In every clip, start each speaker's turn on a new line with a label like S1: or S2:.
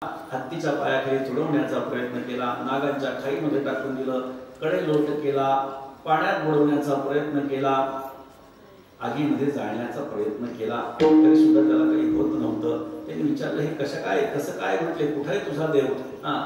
S1: हत्तीच्या पायाखाली तुडवण्याचा प्रयत्न केला, नागांच्या खाईमध्ये टाकून दिलं, कडे लोट केला, पाण्यात बुडवण्याचा प्रयत्न केला, आगीमध्ये जाळण्याचा प्रयत्न केला, तरी सुद्धा त्याला काही होत नव्हतं. त्यांनी विचारलं हे कसं काय म्हटले, कुठे आहे तुझा देव?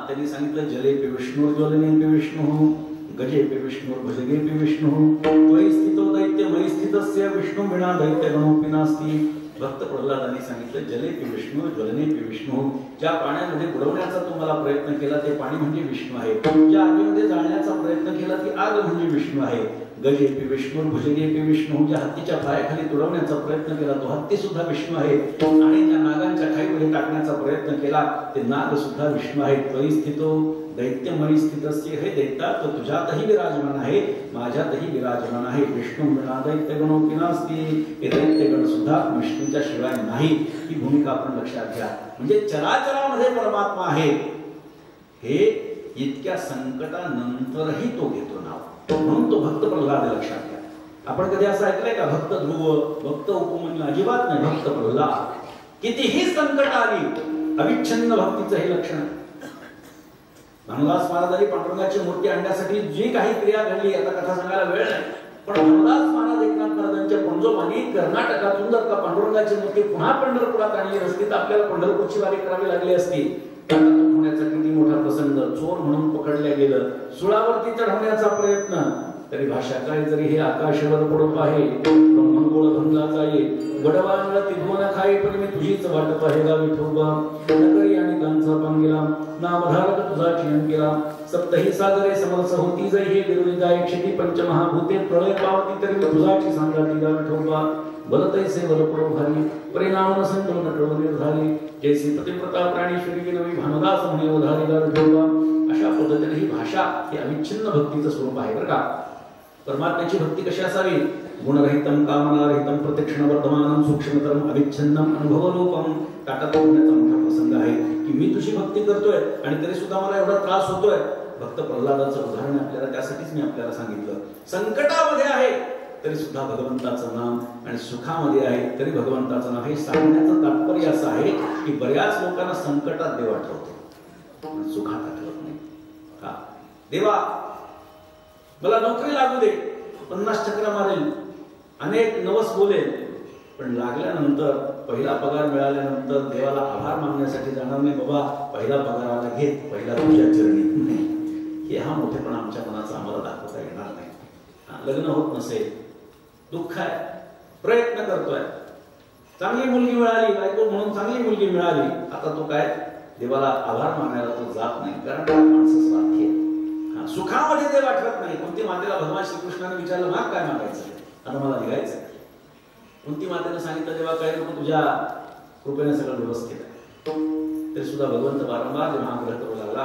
S1: त्यांनी सांगितलं जले पे विष्णू ज्वलने पे विष्णू गजे पे विष्णू भजगे पे विष्णू त्वयि स्थितो दैत्य मयि स्थितस्य विष्णू विना दैत्य गणोपि नास्ति. भक्त प्रल्हादांनी सांगितलं जले पे विष्णू ज्वलने पे विष्णू, ज्या पाण्यामध्ये बुडवण्याचा तुम्हाला प्रयत्न केला ते पाणी म्हणजे विष्णू आहे, ज्या आगीमध्ये जाळण्याचा प्रयत्न केला ती आग म्हणजे विष्णू आहे. गजे पे विष्णू भुजगे पे विष्णू, ज्या हत्तीच्या पायाखाली तुडवण्याचा प्रयत्न केला तो हत्ती सुद्धा विष्णू आहे, आणि ज्या नागांच्या खाईमध्ये टाकण्याचा प्रयत्न केला ते नाग सुद्धा विष्णू आहे. त्वयि स्थितो दैत्यमयी स्थितस्य, हे दैत्या तो तुझ्यातही विराजमान आहे, माझ्यातही विराजमान आहे. विष्णू विना दैत्य गणोपि नास्ति, हे दैत्यगण सुद्धा विष्णूच्या शिवाय नाही. ही भूमिका आपण लक्षात घ्या. म्हणजे चराचरामध्ये परमात्मा आहे हे इतक्या संकटानंतरही तो घेतो नाव, म्हणून तो भक्त प्रल्हाद लक्षात घ्या. आपण कधी असं ऐकलंय का भक्त ध्रुव, भक्त उपमन्यू? अजिबात नाही. भक्त प्रल्हाद कितीही संकट आली अविच्छिन्न भक्तीचं हे लक्षण. भानुदास महाराजांनी पांडुरंगाची मूर्ती आणण्यासाठी जी काही क्रिया घडली आता कथा सांगायला वेळ नाही, पण भानुदास महाराज एकनाथ महाराजांच्या पंजोबानी कर्नाटकातून जर का पांडुरंगाची मूर्ती पुन्हा पंढरपुरात आणली असती तर आपल्याला पंढरपूरची वारी करावी लागली असती. होण्याचा किती मोठा प्रसंग, चोर म्हणून पकडल्या गेलं, सुळावरती चढवण्याचा प्रयत्न, तरी भाषा काय जरी हे आकाशावर पडत आहे ब्रह्मगोळ भंगा जाई गडवांगला तिभुवन खाई, पण मी तुझीच वाट पाहेगा विठोबा. नगरी आणि गांचा पांगिला नामधारक तुझा चियन केला, सप्तही सागरे समरस होती जै हे विरुद्ध जाय क्षिती पंचमहाभूते प्रलय पावती, तरी मी तुझाची सांगाती गा विठोबा. बलतैसे बलपुरो भारी परिणाम न संतो नटवले झाले, जैसे पतिव्रता प्राणेश्वरी नवी भानुदास म्हणे उधारी गा विठोबा. अशा पद्धतीने ही भाषा ही अविच्छिन्न भक्तीचं स्वरूप आहे बरं का. परमात्म्याची भक्ती कशी असावी? गुणरहितम कामनारहितम प्रत्यक्षण वर्धमानम सूक्ष्मतरम अविच्छिन्नम अनुभवरूपम. ताटात होण्याचा मोठा प्रसंग आहे की मी तुझी भक्ती करतोय आणि तरी सुद्धा मला एवढा त्रास होतोय. भक्त प्रल्हादाचं उदाहरण आपल्याला त्यासाठीच मी आपल्याला सांगितलं. संकटामध्ये आहे तरी सुद्धा भगवंताचं नाम, आणि सुखामध्ये आहे तरी भगवंताचं नाम. हे सांगण्याचं तात्पर्य असं आहे की बऱ्याच लोकांना संकटात देव आठवतो पण सुखात आठवत नाही. का देवा मला नोकरी लागू दे, 50 चक्र मारेल, अनेक नवस बोलेल, पण लागल्यानंतर पहिला पगार मिळाल्यानंतर देवाला आभार मागण्यासाठी जाणार नाही. बाबा पहिला पगार आला घेत, पहिला तुझ्या चरणी. हे हा मोठेपणा आमच्या मनाचा आम्हाला दाखवता येणार नाही. लग्न होत नसेल, दुःख आहे, प्रयत्न करतोय, चांगली मुलगी मिळाली, बायको म्हणून चांगली मुलगी मिळाली, आता तो काय देवाला आभार मागायला तो जात नाही, कारण माणसं स्वार्थी आहे. सुखामध्ये देव आठवत नाही. कुंती मातेला भगवान श्रीकृष्णाने विचारलं माग काय मागायचं, आता मला निघायचं. कुंती मातेनं सांगितलं देवा काय नको, तुझ्या कृपेने सगळं व्यवस्थित आहे. तरी सुद्धा भगवंत वारंवार जेव्हा आग्रह करू लागला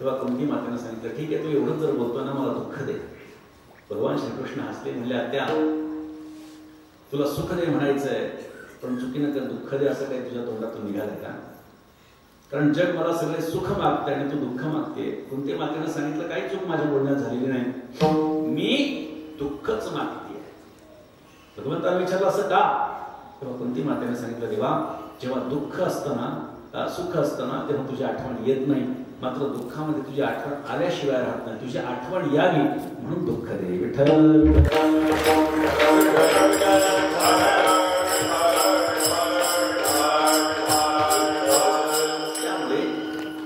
S1: तेव्हा कुंती मातेनं सांगितलं ठीक आहे, तू एवढंच जर बोलतोय ना मला दुःख दे. भगवान श्रीकृष्ण हसले, म्हणले आत्या तुला सुख दे म्हणायचंय पण चुकीनं तर दुःख दे असं काही तुझ्या तोंडातून निघालंय का? कारण जग मला सगळे सुख मागते आणि तू दुःख मागते. कुंती मातेनं सांगितलं काही चूक माझ्या बोलण्यात झालेली नाही, मी दुःखच मागते. भगवंताला विचारलं असं का? तेव्हा कुंती मातेनं सांगितलं देवा जेव्हा दुःख असतं ना, सुख असतं ना, तेव्हा तुझी आठवण येत नाही, मात्र दुःखामध्ये तुझी आठवण आल्याशिवाय राहत नाही. तुझी आठवण यावी म्हणून दुःख दे विठ्ठल.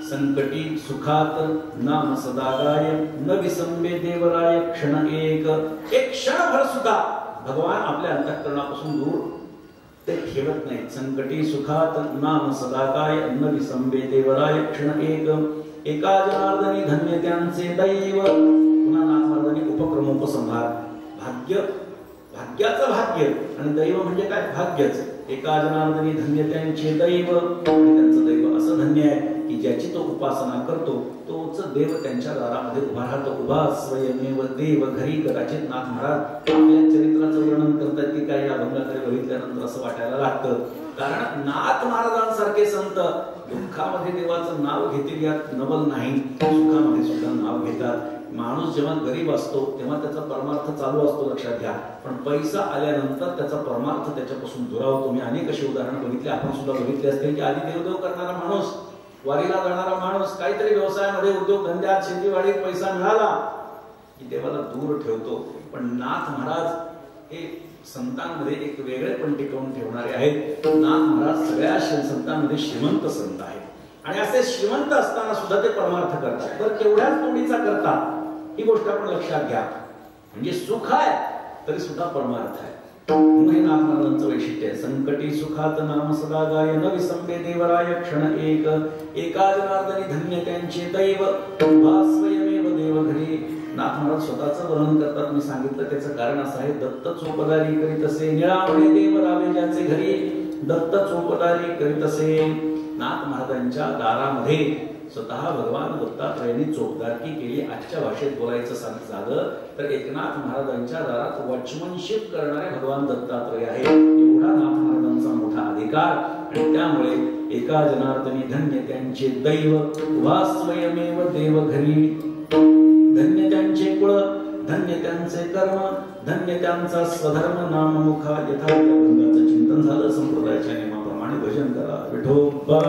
S1: संकटी सुखात नाम सदागाय न विसंबे देवराय. क्षण एक क्षणभर सुद्धा भगवान आपल्या अंतःकरणापासून दूर ते ठेवत नाही. संकटी सुखात नाम सदागाय न विसंबे देवराय. क्षण एक एका जनार्दनी धन्य त्यांचे दैव. पुन्हा नाथ महाराजांनी उपक्रमोपसंहार, भाग्य, भाग्याचं भाग्य आणि दैव म्हणजे काय? भाग्यच. एका जनार्दनी धन्य त्यांचे दैव, आणि त्यांचं दैव असं धन्य आहे की ज्याची तो उपासना करतो तोच देव त्यांच्या दारामध्ये उभा राहतो. उभा स्वयमेव देव घरी. कदाचित नाथ महाराज आपल्या चरित्राचं वर्णन करतात की काय या अभंगाकडे बघितल्यानंतर असं वाटायला लागतं, कारण नाथ महाराजांसारखे संत दुःखामध्ये देवाचं नाव घेतील यात नवल नाही, सुखामध्ये सुद्धा नाव घेतात. माणूस जेव्हा गरीब असतो तेव्हा त्याचा परमार्थ चालू असतो लक्षात घ्या, पण पैसा आल्यानंतर त्याचा परमार्थ त्याच्यापासून दुरावतो. मी अनेक अशी उदाहरणं बघितली, आपण सुद्धा बघितली असतील की आधी देवदेव करणारा माणूस वारीला जाणारा माणूस काहीतरी व्यवसायामध्ये, उद्योग धंद्यात, शेतीवाडीत पैसा मिळाला की देवाला दूर ठेवतो. पण नाथ महाराज हे संतांमध्ये एक वेगळेपण टिकवून ठेवणारे आहेत. नाथ महाराज सगळ्या संतांमध्ये श्रीमंत संत आहेत आणि असे श्रीमंत असताना सुद्धा ते परमार्थ करतात. तर केवढ्याच तोडीचा करतात ही गोष्ट आपण लक्षात घ्या. म्हणजे सुख आहे तरी सुद्धा परमार्थ आहे. हे नाथ महाराजांचं वैशिष्ट्य आहे. संकटी सुखात नाम सदा गाय न विसंबे देवराय क्षण एक. एका जनार्दनी धन्य त्यांचे दैव स्वयमेव देव घरी. नाथ महाराज स्वतःचं वर्णन करतात. मी सांगितलं त्याचं कारण असं आहे. दत्त चोपदारी करीत असे निळावणे देव रावे ज्याचे घरी. दत्त चोपदारी करीत असे. नाथ महाराजांच्या दारामध्ये स्वतः भगवान दत्तात्रयांनी चोपदारकी केली. आजच्या भाषेत बोलायचं झालं तर एकनाथ महाराजांच्या दारात वॉचमनशिप करणारे भगवान दत्तात्रय आहे. एवढा नाथ महाराजांचा मोठा अधिकार. आणि त्यामुळे एका जनार्दनी धन्य त्यांचे दैव वा स्वयमेव देव घरी. धन्य त्यांचे कुळ, धन्य त्यांचे कर्म, धन्य त्यांचा स्वधर्म नाममुखा. यथार्थ गंगाचं चिंतन झालं. संप्रदायाच्या नियमाप्रमाणे भजन करा. विठोबा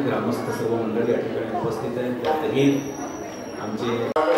S1: ग्रामस्थ सर्व मंडळी या ठिकाणी उपस्थित आहेत. त्यातही आमचे